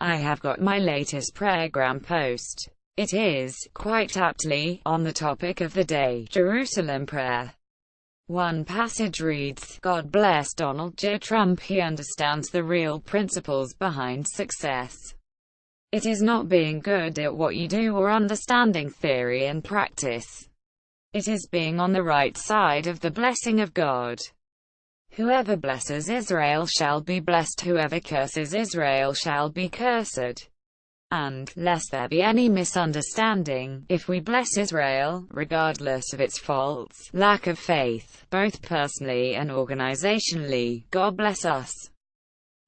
I have got my latest prayer-gram post. It is, quite aptly, on the topic of the day, Jerusalem prayer. One passage reads, God bless Donald J. Trump. He understands the real principles behind success. It is not being good at what you do or understanding theory and practice. It is being on the right side of the blessing of God. Whoever blesses Israel shall be blessed, whoever curses Israel shall be cursed. And, lest there be any misunderstanding, if we bless Israel, regardless of its faults, lack of faith, both personally and organizationally, God bless us.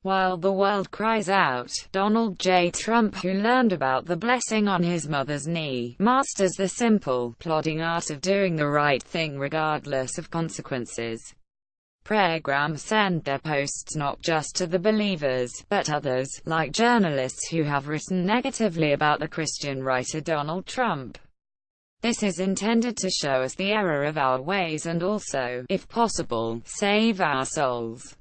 While the world cries out, Donald J. Trump, who learned about the blessing on his mother's knee, masters the simple, plodding art of doing the right thing regardless of consequences. Prayergrams send their posts not just to the believers, but others, like journalists who have written negatively about the Christian writer Donald Trump. This is intended to show us the error of our ways and also, if possible, save our souls.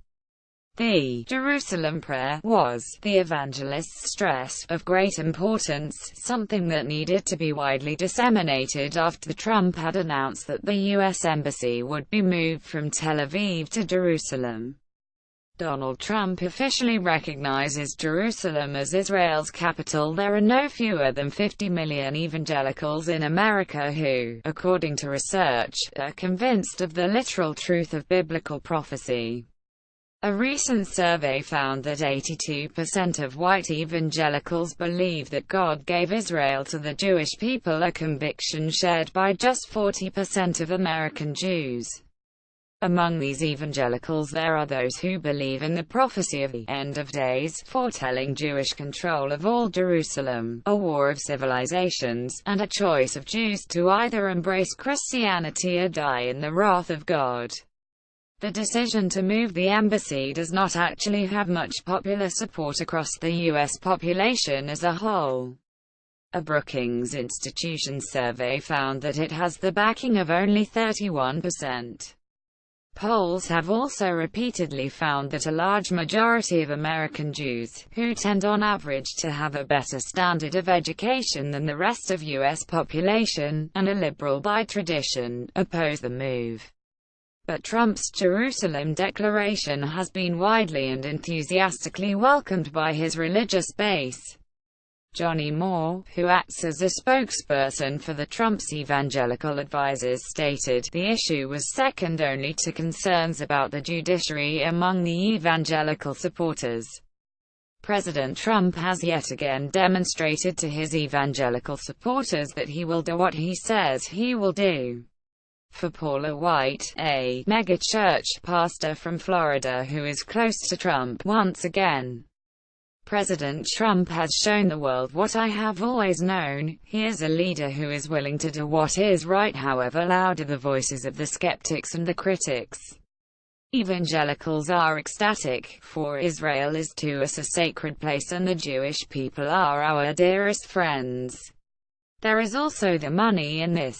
The Jerusalem prayer was, the evangelist's stress, of great importance, something that needed to be widely disseminated after Trump had announced that the U.S. Embassy would be moved from Tel Aviv to Jerusalem. Donald Trump officially recognizes Jerusalem as Israel's capital. There are no fewer than 50 million evangelicals in America who, according to research, are convinced of the literal truth of biblical prophecy. A recent survey found that 82% of white evangelicals believe that God gave Israel to the Jewish people, a conviction shared by just 40% of American Jews. Among these evangelicals there are those who believe in the prophecy of the end of days, foretelling Jewish control of all Jerusalem, a war of civilizations, and a choice of Jews to either embrace Christianity or die in the wrath of God. The decision to move the embassy does not actually have much popular support across the U.S. population as a whole. A Brookings Institution survey found that it has the backing of only 31%. Polls have also repeatedly found that a large majority of American Jews, who tend on average to have a better standard of education than the rest of U.S. population, and are liberal by tradition, oppose the move. But Trump's Jerusalem declaration has been widely and enthusiastically welcomed by his religious base. Johnny Moore, who acts as a spokesperson for the Trump's evangelical advisors, stated, "The issue was second only to concerns about the judiciary among the evangelical supporters." President Trump has yet again demonstrated to his evangelical supporters that he will do what he says he will do. For Paula White, a megachurch pastor from Florida who is close to Trump, once again, President Trump has shown the world what I have always known: he is a leader who is willing to do what is right, however loud are the voices of the skeptics and the critics. Evangelicals are ecstatic, for Israel is to us a sacred place and the Jewish people are our dearest friends. There is also the money in this.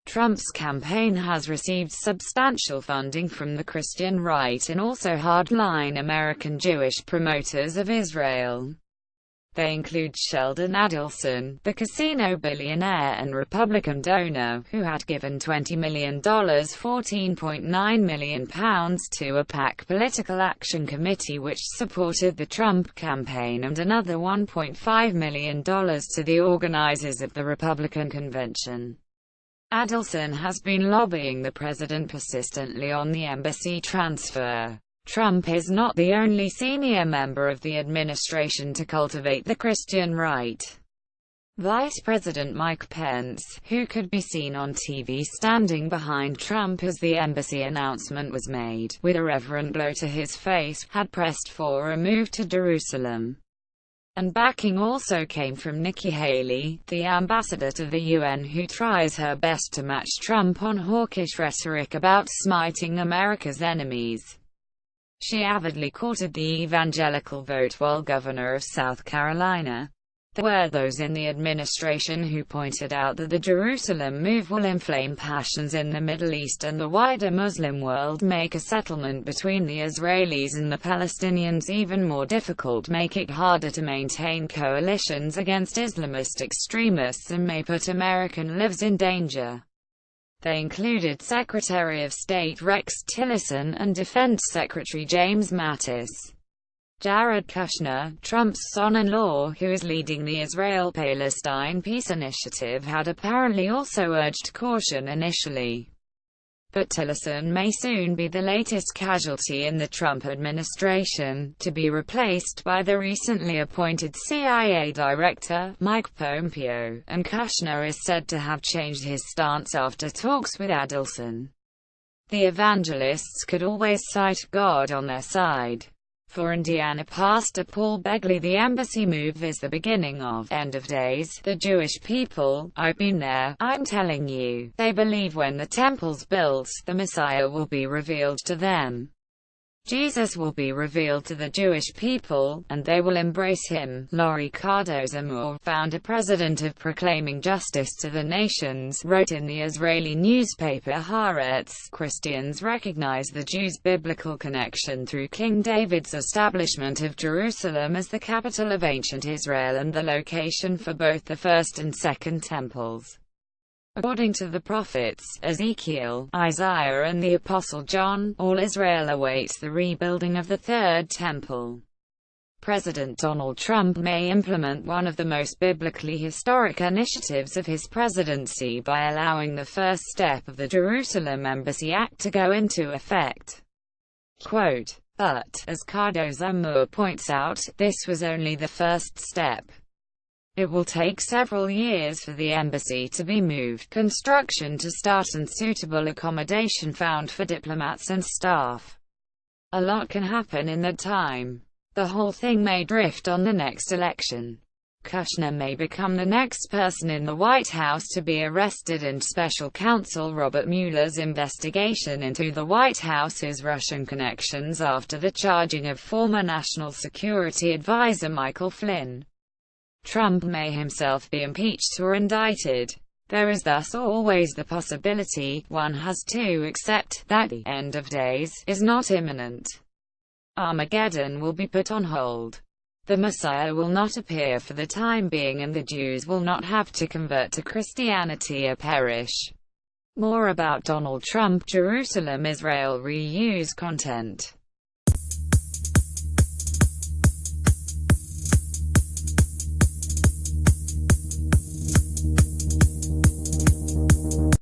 Trump's campaign has received substantial funding from the Christian right and also hardline American Jewish promoters of Israel. They include Sheldon Adelson, the casino billionaire and Republican donor, who had given $20 million (£14.9 million) to a PAC political action committee which supported the Trump campaign, and another $1.5 million to the organizers of the Republican convention. Adelson has been lobbying the president persistently on the embassy transfer. Trump is not the only senior member of the administration to cultivate the Christian right. Vice President Mike Pence, who could be seen on TV standing behind Trump as the embassy announcement was made, with a reverent blow to his face, had pressed for a move to Jerusalem. And backing also came from Nikki Haley, the ambassador to the UN, who tries her best to match Trump on hawkish rhetoric about smiting America's enemies. She avidly courted the evangelical vote while governor of South Carolina. There were those in the administration who pointed out that the Jerusalem move will inflame passions in the Middle East and the wider Muslim world, make a settlement between the Israelis and the Palestinians even more difficult, make it harder to maintain coalitions against Islamist extremists, and may put American lives in danger. They included Secretary of State Rex Tillerson and Defense Secretary James Mattis. Jared Kushner, Trump's son-in-law, who is leading the Israel-Palestine Peace Initiative, had apparently also urged caution initially. But Tillerson may soon be the latest casualty in the Trump administration, to be replaced by the recently appointed CIA Director, Mike Pompeo, and Kushner is said to have changed his stance after talks with Adelson. The evangelists could always cite God on their side. For Indiana pastor Paul Begley, the embassy move is the beginning of end of days. The Jewish people, I've been there, I'm telling you, they believe when the temple's built, the Messiah will be revealed to them. Jesus will be revealed to the Jewish people, and they will embrace him. Lori Cardozo-Moore, founder-president of Proclaiming Justice to the Nations, wrote in the Israeli newspaper Haaretz, Christians recognize the Jews' biblical connection through King David's establishment of Jerusalem as the capital of ancient Israel and the location for both the first and second temples. According to the prophets, Ezekiel, Isaiah and the Apostle John, all Israel awaits the rebuilding of the Third Temple. President Donald Trump may implement one of the most biblically historic initiatives of his presidency by allowing the first step of the Jerusalem Embassy Act to go into effect. Quote, but, as Cardozo-Moore points out, this was only the first step. It will take several years for the embassy to be moved, construction to start and suitable accommodation found for diplomats and staff. A lot can happen in that time. The whole thing may drift on the next election. Kushner may become the next person in the White House to be arrested in special counsel Robert Mueller's investigation into the White House's Russian connections after the charging of former National Security Advisor Michael Flynn. Trump may himself be impeached or indicted. There is thus always the possibility, one has to accept, that the end of days is not imminent. Armageddon will be put on hold. The Messiah will not appear for the time being and the Jews will not have to convert to Christianity or perish. More about Donald Trump, Jerusalem, Israel reuse content.